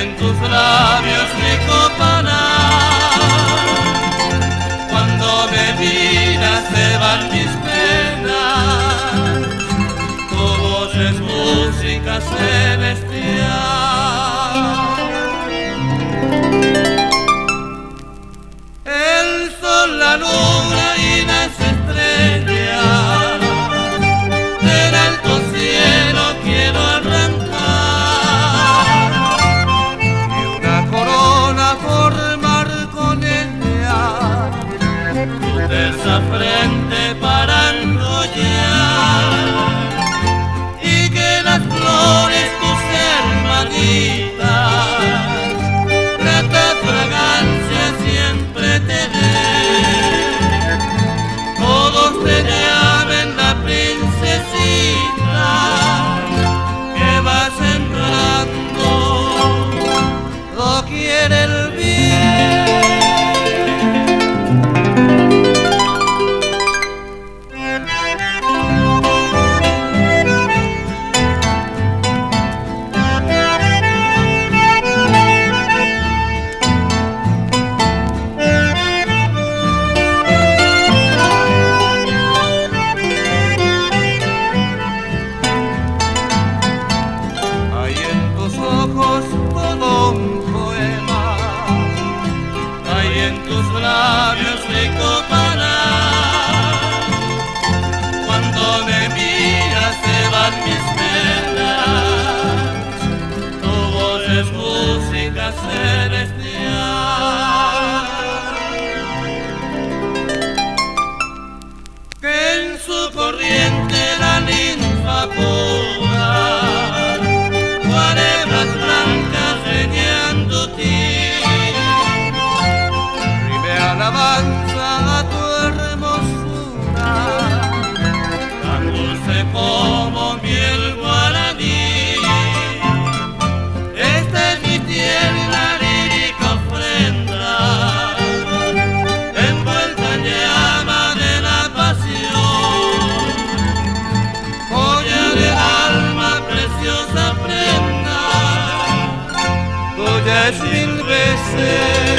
en tus labios mi copanar. Cuando de vida se van mis penas, tu voz es música celestial. El sol, la luna y las estrellas del alto cielo quiero arrancar, y una corona formar con ella, tu tersa frente para enrollar, y que las flores tus hermanitas grata fragancia siempre te den. Todos te llamen la princesita que va sembrando doquier el bien. Todo un poema, hay en tus labios mi copanar. Cuando me miras se van mis penas, tu voz es música celestial. Que en su corriente la ninfa pura alabanza a tu hermosura, tan dulce como miel guaraní. Esta es mi tierna lírica ofrenda, envuelta en llama de la pasión, joya del alma, preciosa prenda, tuya es mil veces